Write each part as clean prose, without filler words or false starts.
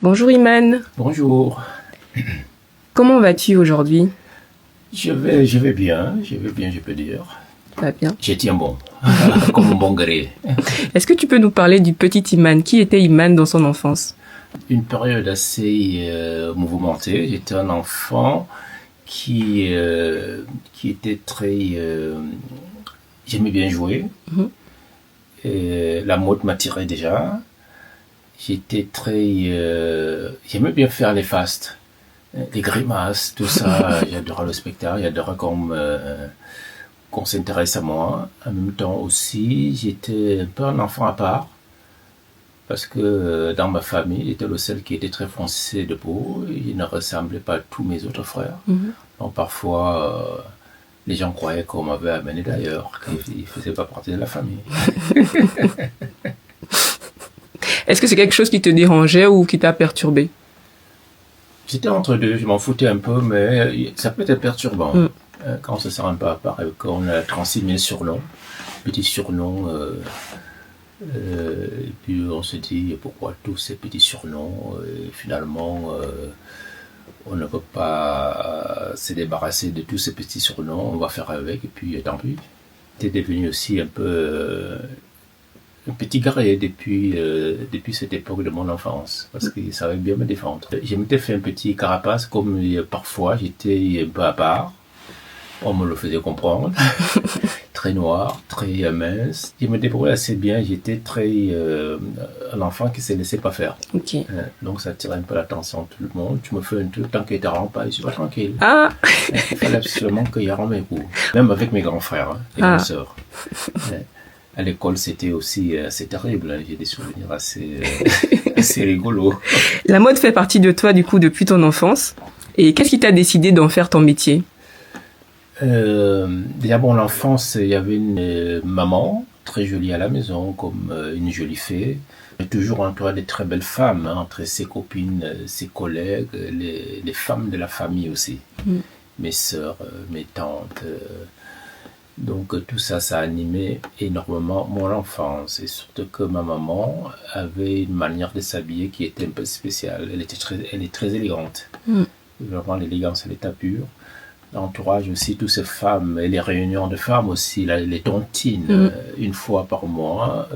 Bonjour Iman, Bonjour, comment vas-tu aujourd'hui? je vais bien, je peux dire. Ça va bien. Je tiens bon, comme un bon gré. Est-ce que tu peux nous parler du petit Iman? Qui était Iman dans son enfance? Une période assez mouvementée. J'étais un enfant qui était très... j'aimais bien jouer. Mhm. La mode m'attirait déjà. J'étais très... j'aimais bien faire les fastes, les grimaces, tout ça. J'adorais le spectacle, j'adorais qu'on s'intéresse à moi. En même temps aussi, j'étais un peu un enfant à part, parce que dans ma famille, j'étais le seul qui était très foncé de peau. Il ne ressemblait pas à tous mes autres frères. Mhm. Donc parfois, les gens croyaient qu'on m'avait amené d'ailleurs, qu'il ne faisait pas partie de la famille. Est-ce que c'est quelque chose qui te dérangeait ou qui t'a perturbé? J'étais entre deux, je m'en foutais un peu, mais ça peut être perturbant. Mm. Quand on se sent un peu à part et qu'on a 36 000 surnoms, petits surnoms, et puis on se dit pourquoi tous ces petits surnoms, et finalement on ne peut pas se débarrasser de tous ces petits surnoms, on va faire avec et puis tant pis. J'étais devenu aussi un peu un petit garé depuis cette époque de mon enfance, parce qu'il savait bien me défendre. Je m'étais fait un petit carapace, comme parfois j'étais un peu à part, on me le faisait comprendre. Très noir, très mince. Je me débrouillais assez bien, j'étais très un enfant qui ne se laissait pas faire. Ok. Donc ça attirait un peu l'attention de tout le monde. Tu me fais un truc, tant qu'il ne te rend pas, je suis pas tranquille. Ah, Il fallait absolument qu'il y ait mes coups. Même avec mes grands frères et Ah. mes sœurs. À l'école, c'était aussi assez terrible. J'ai des souvenirs assez rigolos. La mode fait partie de toi du coup depuis ton enfance. Et qu'est-ce qui t'a décidé d'en faire ton métier? Déjà, bon, l'enfance, il y avait une maman très jolie à la maison, comme une jolie fée. Toujours entourée de très belles femmes, hein, entre ses copines, ses collègues, les femmes de la famille aussi. Mm. Mes sœurs, mes tantes. Donc tout ça, ça a animé énormément mon enfance. Et surtout que ma maman avait une manière de s'habiller qui était un peu spéciale. Elle est très élégante. Mm. Vraiment l'élégance à l'état pur. L'entourage aussi, toutes ces femmes, et les réunions de femmes aussi, les tontines, une fois par mois,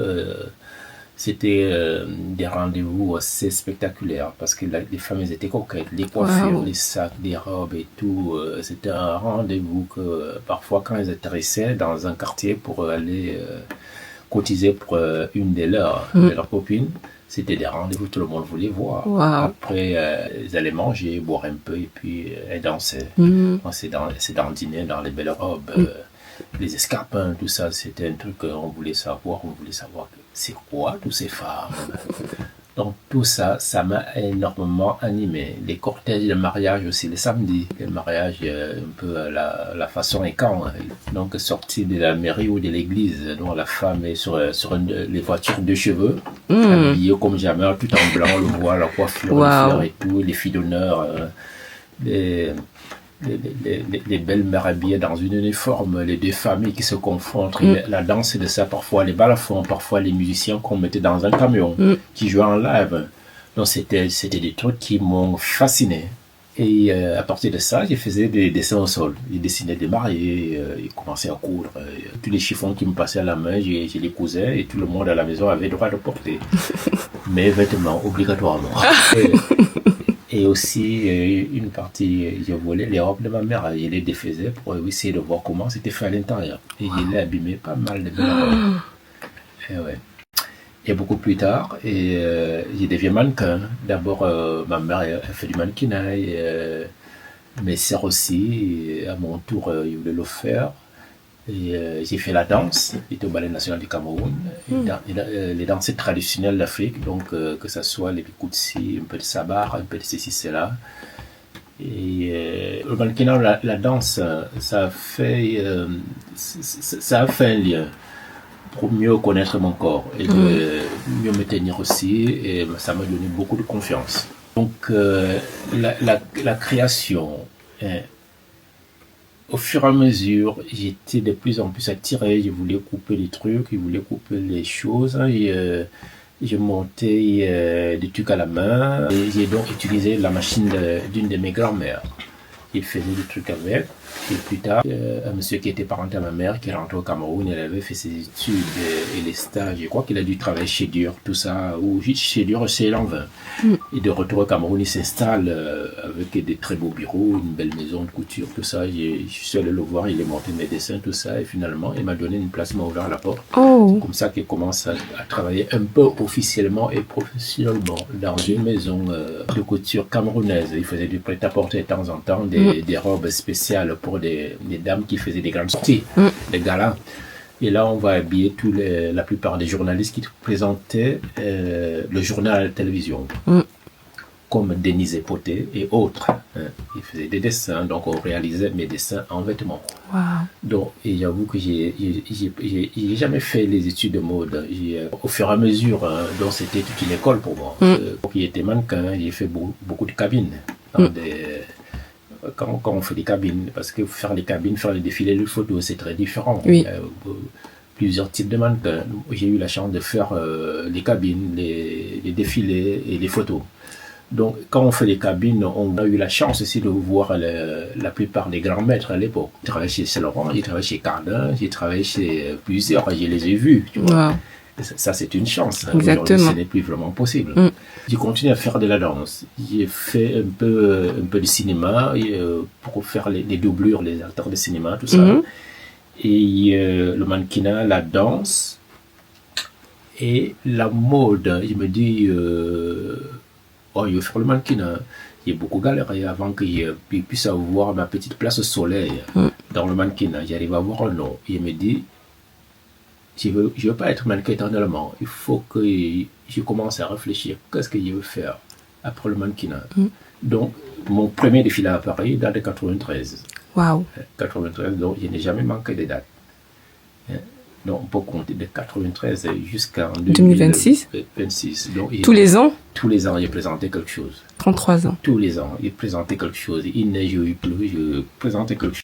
c'était des rendez-vous assez spectaculaires, parce que les femmes, elles étaient coquettes, les coiffures, Wow. les sacs, les robes et tout, c'était un rendez-vous que parfois quand elles atterrissaient dans un quartier pour aller cotiser pour une de leurs copines, c'était des rendez-vous, tout le monde voulait voir. Wow. Après, ils allaient manger, boire un peu et puis elles dansaient. Mm. C'est dans le dîner, dans les belles robes, les escarpins, tout ça, c'était un truc qu'on voulait savoir. On voulait savoir c'est quoi toutes ces femmes. Donc tout ça, ça m'a énormément animé. Les cortèges de mariage aussi, les samedis, les mariages un peu à la façon écan. Donc sorti de la mairie ou de l'église, dont la femme est sur les voitures de cheveux, habillée comme jamais, tout en blanc, le voile, la coiffure, Wow. les fleurs et tout, les filles d'honneur, les belles mères habillées dans une uniforme, les deux familles qui se confrontent, la danse de ça, parfois les balafons, parfois les musiciens qu'on mettait dans un camion, qui jouaient en live. Donc c'était des trucs qui m'ont fasciné. Et à partir de ça, je faisais des dessins au sol. Je dessinais des mariés, je commençais à coudre. Tous les chiffons qui me passaient à la main, je les cousais et tout le monde à la maison avait le droit de porter mes vêtements obligatoirement. Et aussi, une partie, je volais les robes de ma mère. Je les défaisais pour essayer de voir comment c'était fait à l'intérieur. Et je l'ai abîmé pas mal de belles robes. Et ouais. Et beaucoup plus tard, j'ai devenu mannequin. D'abord, ma mère elle fait du mannequinat. Mes sœurs aussi, et à mon tour, ils voulaient le faire. Et j'ai fait la danse, j'étais au Ballet National du Cameroun, les danses traditionnelles d'Afrique, donc que ce soit les bikoutsi, un peu de sabar, un peu de ceci, cela. Et le mannequinat, la danse, ça a fait un lien pour mieux connaître mon corps et mieux me tenir aussi, et ça m'a donné beaucoup de confiance. Donc la création, au fur et à mesure, j'étais de plus en plus attiré, je voulais couper les trucs, je voulais couper les choses, et Je montais des trucs à la main et j'ai donc utilisé la machine d'une de mes grand-mères. Il faisait des trucs avec. Et plus tard, un monsieur qui était parenté à ma mère, qui est rentré au Cameroun, il avait fait ses études et les stages. Je crois qu'il a dû travailler chez Dur, tout ça, ou chez Dur, chez Lanvin. Et de retour au Cameroun, il s'installe avec des très beaux bureaux, une belle maison de couture, tout ça. Je suis allé le voir, il a monté mes dessins, tout ça. Et finalement, il m'a donné une place, il m'a ouvert la porte. C'est comme ça qu'il commence à travailler un peu officiellement et professionnellement dans une maison de couture camerounaise. Il faisait du prêt-à-porter de temps en temps, des robes spéciales pour des dames qui faisaient des grandes sorties, des galas. Et là, on va habiller la plupart des journalistes qui présentaient le journal à la télévision, comme Denise Epoté et autres. Ils faisaient des dessins, donc on réalisait mes dessins en vêtements. Wow. Donc, et j'avoue que j'ai jamais fait les études de mode. Au fur et à mesure, donc c'était toute une école pour moi. Pour qu'il était mannequin, j'ai fait beaucoup de cabines. Quand on fait des cabines, parce que faire les cabines, faire les défilés de photos, c'est très différent. Oui. Il y a plusieurs types de mannequins. J'ai eu la chance de faire les cabines, les défilés et les photos. Donc, quand on fait les cabines, on a eu la chance aussi de voir la plupart des grands maîtres à l'époque. J'ai travaillé chez Saint-Laurent, j'ai travaillé chez Cardin, j'ai travaillé chez plusieurs, je les ai vus, tu vois. Wow. Ça, c'est une chance. Exactement. Aujourd'hui, ce n'est plus vraiment possible. J'ai continué à faire de la danse. J'ai fait un peu de cinéma pour faire les doublures, les acteurs de cinéma, tout ça. Et le mannequinat, la danse et la mode. Je me dis, je vais faire le mannequinat. J'ai beaucoup galéré avant que je puisse avoir ma petite place au soleil dans le mannequinat. J'arrive à avoir un nom. Et je me dis, je veux pas être mannequin éternellement. Il faut que je commence à réfléchir. Qu'est-ce que je veux faire après le mannequinat? Donc, mon premier défilé à Paris date de 93. Wow. 93, donc je n'ai jamais manqué de date. Donc, on peut compter de 93 jusqu'en 2026. 26. Donc, Tous les ans? Tous les ans, j'ai présenté quelque chose. 33 ans. Tous les ans, j'ai présenté quelque chose. Il neige, il pleut, je présentais quelque chose.